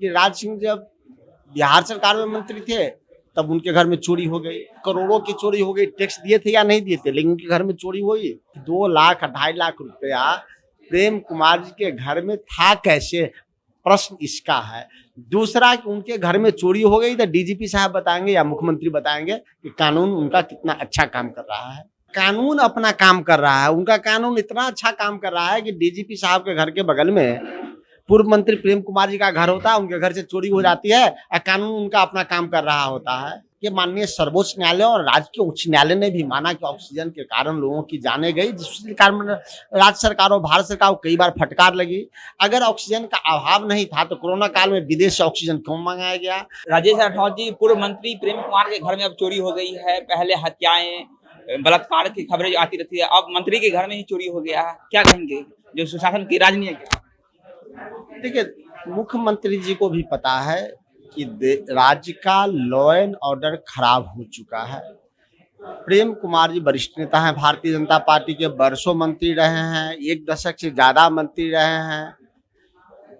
कि राज सिंह जब बिहार सरकार में मंत्री थे तब उनके घर में चोरी हो गई, करोड़ों की चोरी हो गई। टैक्स दिए थे या नहीं दिए थे, लेकिन उनके घर में चोरी हुई। 2 लाख 2.5 लाख रुपया प्रेम कुमार जी के घर में था कैसे, प्रश्न इसका है। दूसरा कि उनके घर में चोरी हो गई तो डीजीपी साहब बताएंगे या मुख्यमंत्री बताएंगे कि कानून उनका कितना अच्छा काम कर रहा है। कानून अपना काम कर रहा है, उनका कानून इतना अच्छा काम कर रहा है कि डीजीपी साहब के घर के बगल में पूर्व मंत्री प्रेम कुमार जी का घर होता है, उनके घर से चोरी हो जाती है और कानून उनका अपना काम कर रहा होता है। कि माननीय सर्वोच्च न्यायालय और राज्य के उच्च न्यायालय ने भी माना कि ऑक्सीजन के कारण लोगों की जानें गई, जिसके कारण राज्य सरकार और भारत सरकार को कई बार फटकार लगी। अगर ऑक्सीजन का अभाव नहीं था तो कोरोना काल में विदेश से ऑक्सीजन क्यों मंगाया गया। राजेश राठौर जी, पूर्व मंत्री प्रेम कुमार के घर में अब चोरी हो गई है। पहले हत्याएं, बलात्कार की खबरें जो आती रहती है, अब मंत्री के घर में ही चोरी हो गया है। क्या कहेंगे, जो सुशासन की राजनीति है? देखिए, मुख्यमंत्री जी को भी पता है कि राज्य का लॉ एंड ऑर्डर खराब हो चुका है। प्रेम कुमार जी वरिष्ठ नेता हैं, भारतीय जनता पार्टी के वर्षों मंत्री रहे हैं, 1 दशक से ज्यादा मंत्री रहे हैं।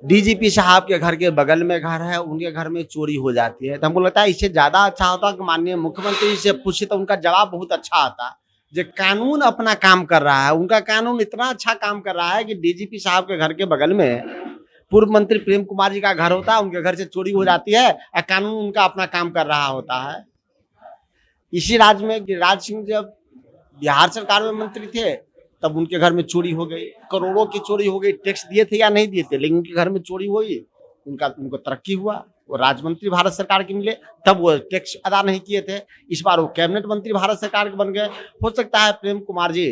डीजीपी साहब के घर के बगल में घर है, उनके घर में चोरी हो जाती है। तो हमको लगता है इससे ज्यादा अच्छा होता कि माननीय मुख्यमंत्री से पूछे तो उनका जवाब बहुत अच्छा आता। जो कानून अपना काम कर रहा है, उनका कानून इतना अच्छा काम कर रहा है कि डीजीपी साहब के घर के बगल में पूर्व मंत्री प्रेम कुमार जी का घर होता है, उनके घर से चोरी हो जाती है और कानून उनका अपना काम कर रहा होता है। इसी राज्य में राज सिंह जब बिहार सरकार में मंत्री थे तब उनके घर में चोरी हो गई, करोड़ों की चोरी हो गई। टैक्स दिए थे या नहीं दिए थे, लेकिन उनके घर में चोरी हुई। उनको तरक्की हुआ, वो राज्य मंत्री भारत सरकार के मिले, तब वो टैक्स अदा नहीं किए थे। इस बार वो कैबिनेट मंत्री भारत सरकार के बन गए। हो सकता है प्रेम कुमार जी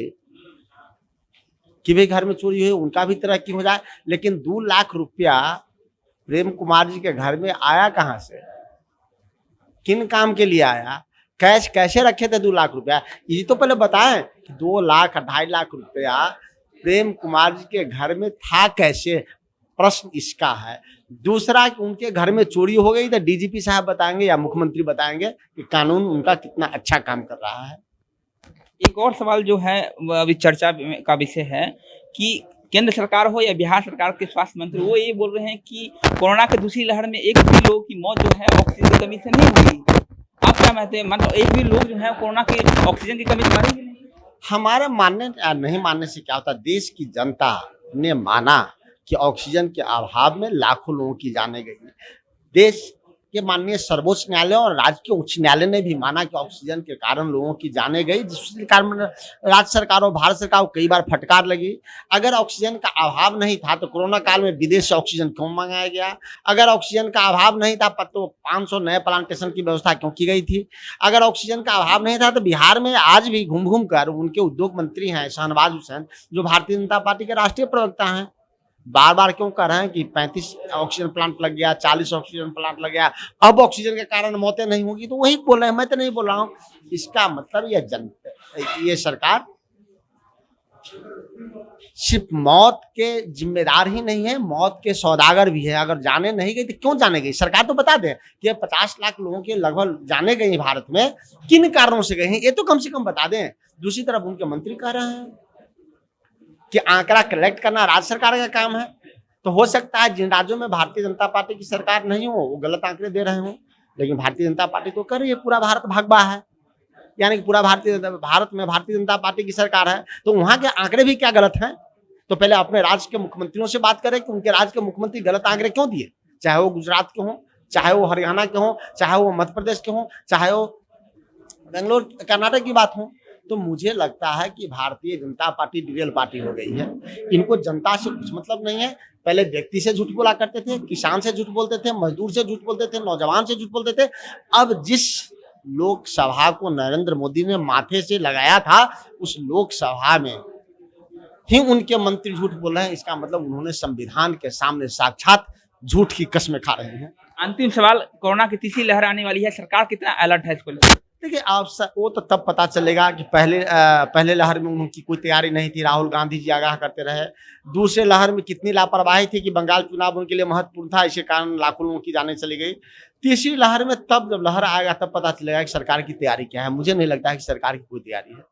कि भी घर में चोरी हुई, उनका भी तरक्की हो जाए। लेकिन 2 लाख रुपया प्रेम कुमार जी के घर में आया कहाँ से, किन काम के लिए आया, कैश कैसे रखे थे 2 लाख रुपया, ये तो पहले बताएं। 2 लाख 2.5 लाख रुपया प्रेम कुमार जी के घर में था कैसे, प्रश्न इसका है। दूसरा कि उनके घर में चोरी हो गई तो डीजीपी साहब बताएंगे या मुख्यमंत्री बताएंगे कि कानून उनका कितना अच्छा काम कर रहा है। एक और सवाल जो है वह अभी चर्चा का विषय है कि केंद्र सरकार हो या बिहार सरकार के स्वास्थ्य मंत्री, वो ये बोल रहे हैं कि कोरोना की दूसरी लहर में एक भी लोगों की मौत जो है ऑक्सीजन की कमी से नहीं हुई। आप क्या मानते हैं, मतलब एक भी लोग जो है कोरोना की ऑक्सीजन की कमी से मरेंगे नहीं? हमारे मानने या नहीं मानने से क्या होता, देश की जनता ने माना कि ऑक्सीजन के अभाव में लाखों लोगों की जानें गई। देश के माननीय सर्वोच्च न्यायालय और राज्य के उच्च न्यायालय ने भी माना कि ऑक्सीजन के कारण लोगों की जानें गई, जिसके कारण राज्य सरकार और भारत सरकार को कई बार फटकार लगी। अगर ऑक्सीजन का अभाव नहीं था तो कोरोना काल में विदेश से ऑक्सीजन क्यों मंगाया गया। अगर ऑक्सीजन का अभाव नहीं था तो 500 नए प्लांटेशन की व्यवस्था क्यों की गई थी। अगर ऑक्सीजन का अभाव नहीं था तो बिहार में आज भी घूम घूम कर उनके उद्योग मंत्री हैं शहनवाज हुसैन, जो भारतीय जनता पार्टी के राष्ट्रीय प्रवक्ता हैं, बार बार क्यों कह रहे हैं कि 35 ऑक्सीजन प्लांट लग गया, 40 ऑक्सीजन प्लांट लग गया, अब ऑक्सीजन के कारण मौतें नहीं होगी। तो वही बोल रहे हैं, मैं तो नहीं बोल रहा हूँ। इसका मतलब ये सरकार सिर्फ मौत के जिम्मेदार ही नहीं है, मौत के सौदागर भी है। अगर जाने नहीं गई तो क्यों जाने गई, सरकार तो बता दे कि 50 लाख लोगों के लगभग जाने गई भारत में, किन कारणों से गई हैं, ये तो कम से कम बता दें। दूसरी तरफ उनके मंत्री कह रहे हैं कि आंकड़ा कलेक्ट करना राज्य सरकार का काम है। तो हो सकता है जिन राज्यों में भारतीय जनता पार्टी की सरकार नहीं हो वो गलत आंकड़े दे रहे हों, लेकिन भारतीय जनता पार्टी तो कर रही है, पूरा भारत भगवा है, यानी कि पूरा भारत में भारतीय जनता पार्टी की सरकार है, तो वहां के आंकड़े भी क्या गलत हैं। तो पहले अपने राज्य के मुख्यमंत्रियों से बात करें कि उनके राज्य के मुख्यमंत्री गलत आंकड़े क्यों दिए, चाहे वो गुजरात के हों, चाहे वो हरियाणा के हों, चाहे वो मध्य प्रदेश के हों, चाहे वो बेंगलोर कर्नाटक की बात हो। तो मुझे लगता है कि Bharatiya Janata party Daryl party हो गई है। इनको जनता से कुछ मतलब नहीं है। पहले व्यक्ति से झूठ बोला करते थे, किसान से झूठ बोलते थे, मजदूर से झूठ बोलते थे, नौजवान से झूठ बोलते थे। अब जिस लोकसभा को नरेंद्र मोदी ने माथे से लगाया था, उस लोकसभा में ही उनके मंत्री झूठ बोल रहे हैं। इसका मतलब उन्होंने संविधान के सामने साक्षात झूठ की कसमें खा रहे हैं। अंतिम सवाल, कोरोना की तीसरी लहर आने वाली है, सरकार कितना अलर्ट है इसको लेकर? देखिए, आप वो तो तब पता चलेगा कि पहले लहर में उनकी कोई तैयारी नहीं थी, राहुल गांधी जी आगाह करते रहे। दूसरे लहर में कितनी लापरवाही थी कि बंगाल चुनाव उनके लिए महत्वपूर्ण था, इसी कारण लाखों लोगों की जाने चली गई। तीसरी लहर में तब जब लहर आएगा तब पता चलेगा कि सरकार की तैयारी क्या है। मुझे नहीं लगता है कि सरकार की कोई तैयारी है।